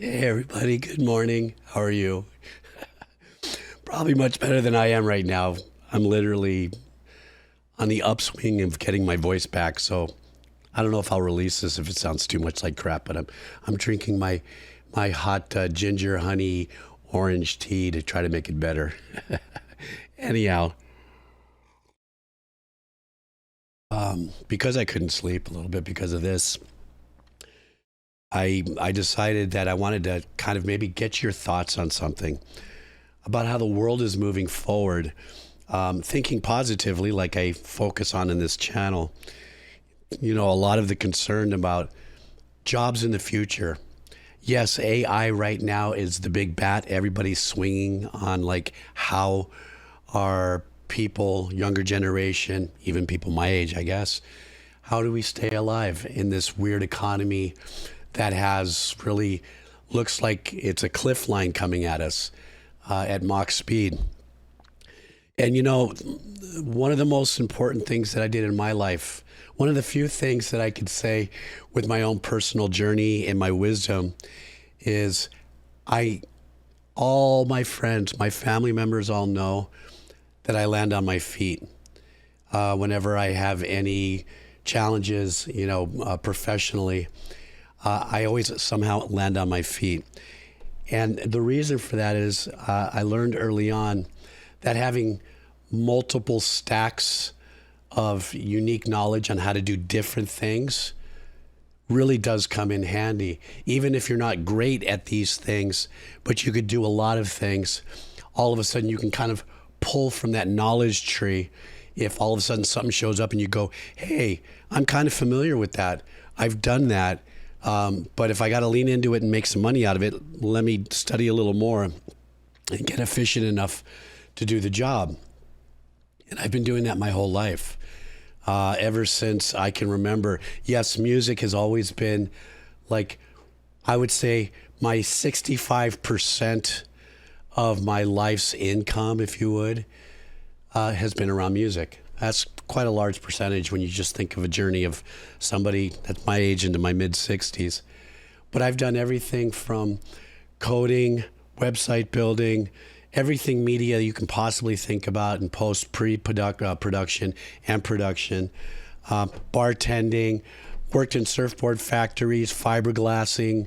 Hey everybody, good morning. How are you? Probably much better than I am right now. I'm literally on the upswing of getting my voice back, so I don't know if I'll release this if it sounds too much like crap, but I'm drinking my hot ginger honey orange tea to try to make it better. Anyhow, because I couldn't sleep a little bit because of this, I decided that I wanted to kind of maybe get your thoughts on something about how the world is moving forward, thinking positively, like I focus on in this channel. You know, a lot of the concern about jobs in the future. Yes, AI right now is the big bat. Everybody's swinging on like how are people, younger generation, even people my age, I guess, how do we stay alive in this weird economy that has really looks like it's a cliff line coming at us at Mach speed? And you know, one of the most important things that I did in my life, one of the few things that I could say with my own personal journey and my wisdom is I, all my friends, my family members all know that I land on my feet whenever I have any challenges, professionally. I always somehow land on my feet. And the reason for that is I learned early on that having multiple stacks of unique knowledge on how to do different things really does come in handy. Even if you're not great at these things, but you could do a lot of things, all of a sudden you can kind of pull from that knowledge tree. If all of a sudden something shows up and you go, hey, I'm kind of familiar with that. I've done that. But if I got to lean into it and make some money out of it, let me study a little more and get efficient enough to do the job. And I've been doing that my whole life, ever since I can remember. Yes, music has always been like, I would say my 65% of my life's income, if you would, has been around music. That's quite a large percentage when you just think of a journey of somebody that's my age into my mid 60s. But I've done everything from coding, website building, everything media you can possibly think about in post, production and production, bartending, worked in surfboard factories, fiberglassing,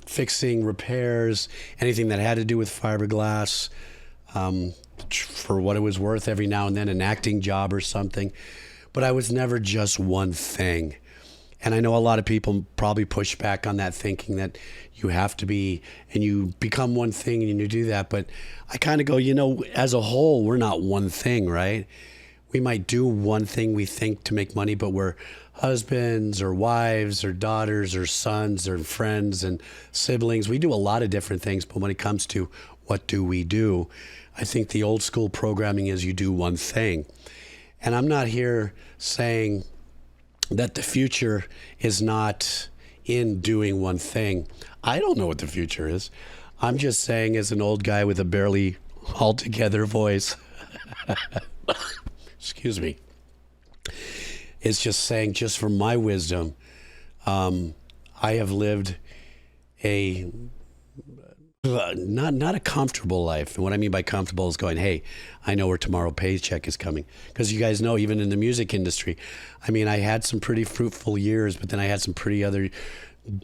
fixing repairs, anything that had to do with fiberglass, for what it was worth, every now and then an acting job or something. But I was never just one thing. And I know a lot of people probably push back on that, thinking that you have to be, and you become one thing and you do that. But I kind of go, as a whole, we're not one thing, right? We might do one thing we think to make money, but we're husbands or wives or daughters or sons or friends and siblings. We do a lot of different things, but when it comes to what do we do, I think the old school programming is you do one thing. And I'm not here saying that the future is not in doing one thing. I don't know what the future is. I'm just saying, as an old guy with a barely altogether voice, excuse me, it's just saying, just from my wisdom, I have lived a not a comfortable life. And what I mean by comfortable is going, hey, I know where tomorrow paycheck is coming. Because you guys know, even in the music industry, I mean, I had some pretty fruitful years, but then I had some pretty other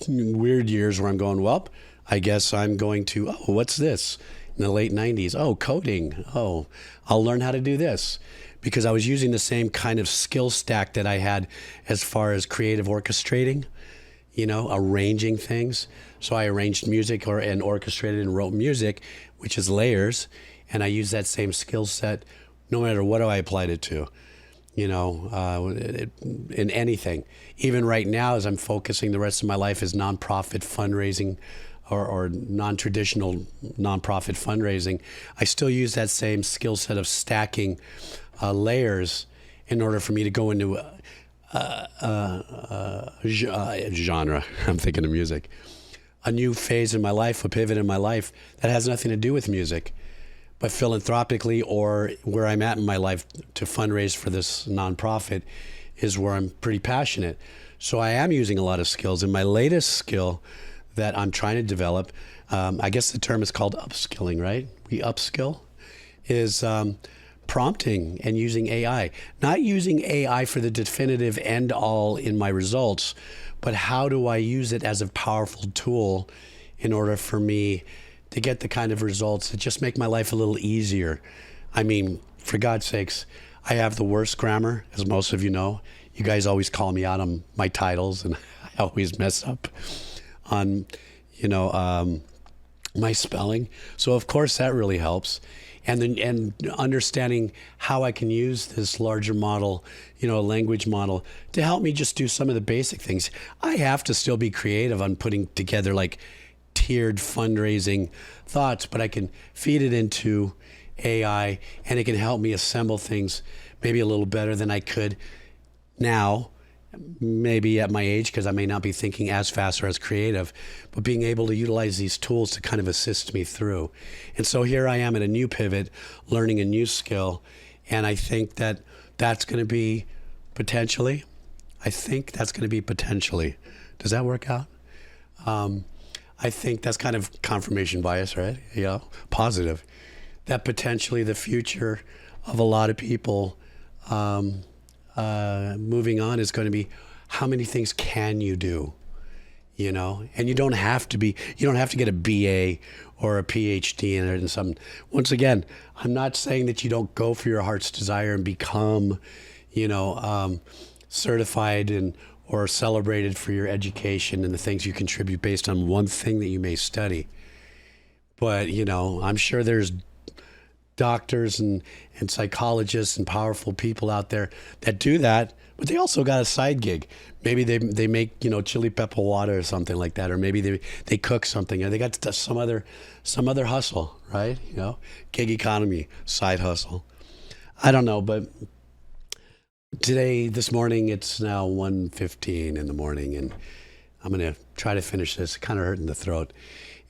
weird years where I'm going, well, I guess I'm going to, oh, what's this? In the late 90s, oh, coding. Oh, I'll learn how to do this. Because I was using the same kind of skill stack that I had as far as creative orchestrating, arranging things. So I arranged music and orchestrated and wrote music, which is layers. And I use that same skill set no matter what I applied it to, in anything. Even right now, as I'm focusing the rest of my life is nonprofit fundraising or non-traditional nonprofit fundraising, I still use that same skill set of stacking layers in order for me to go into genre. I'm thinking of music. A new phase in my life, a pivot in my life that has nothing to do with music, but philanthropically, or where I'm at in my life to fundraise for this nonprofit, is where I'm pretty passionate. So I am using a lot of skills. And my latest skill that I'm trying to develop. I guess the term is called upskilling, right? We upskill is prompting and using AI. Not using AI for the definitive end all in my results, but how do I use it as a powerful tool in order for me to get the kind of results that just make my life a little easier. I mean, for God's sakes, I have the worst grammar, as most of you know. You guys always call me out on my titles, and I always mess up on, my spelling. So of course that really helps. And understanding how I can use this larger model, language model, to help me just do some of the basic things. I have to still be creative on putting together like tiered fundraising thoughts, but I can feed it into AI and it can help me assemble things maybe a little better than I could now, maybe at my age, because I may not be thinking as fast or as creative, but being able to utilize these tools to kind of assist me through. And so here I am at a new pivot, learning a new skill. And I think that that's going to be potentially, does that work out? I think that's kind of confirmation bias, right? Positive. That potentially the future of a lot of people moving on is going to be, how many things can you do? And you don't have to get a BA or a PhD in it and something. Once again, I'm not saying that you don't go for your heart's desire and become, certified or celebrated for your education and the things you contribute based on one thing that you may study. But, I'm sure there's doctors and psychologists and powerful people out there that do that, but they also got a side gig. Maybe they make, chili pepper water or something like that, or maybe they cook something, or they got some other hustle, right? Gig economy, side hustle. I don't know, but this morning, it's now 1:15 in the morning, and I'm going to try to finish this. Kind of hurting the throat.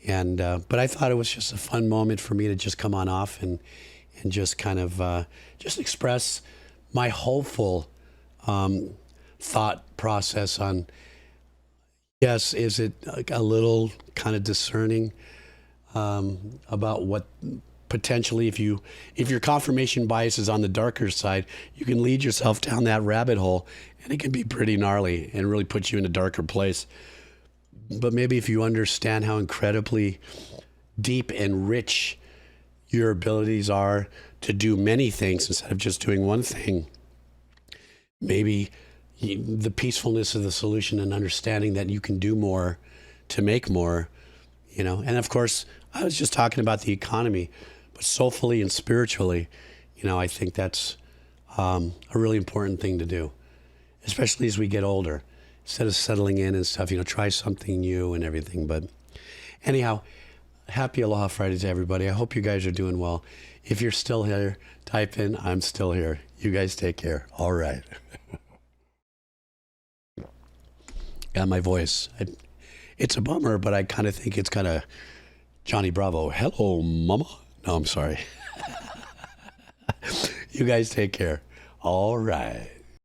And but I thought it was just a fun moment for me to just come on off and just kind of just express my hopeful thought process on, yes, is it a little kind of discerning about what potentially, if your confirmation bias is on the darker side, you can lead yourself down that rabbit hole, and it can be pretty gnarly and really put you in a darker place. But maybe if you understand how incredibly deep and rich your abilities are to do many things instead of just doing one thing, maybe the peacefulness of the solution and understanding that you can do more to make more, And of course, I was just talking about the economy, but soulfully and spiritually, I think that's a really important thing to do, especially as we get older. Instead of settling in and stuff, try something new and everything. But anyhow, happy Aloha Friday to everybody. I hope you guys are doing well. If you're still here, type in, I'm still here. You guys take care. All right. Got my voice. It's a bummer, but I kind of think it's kind of Johnny Bravo. Hello, mama. No, I'm sorry. You guys take care. All right.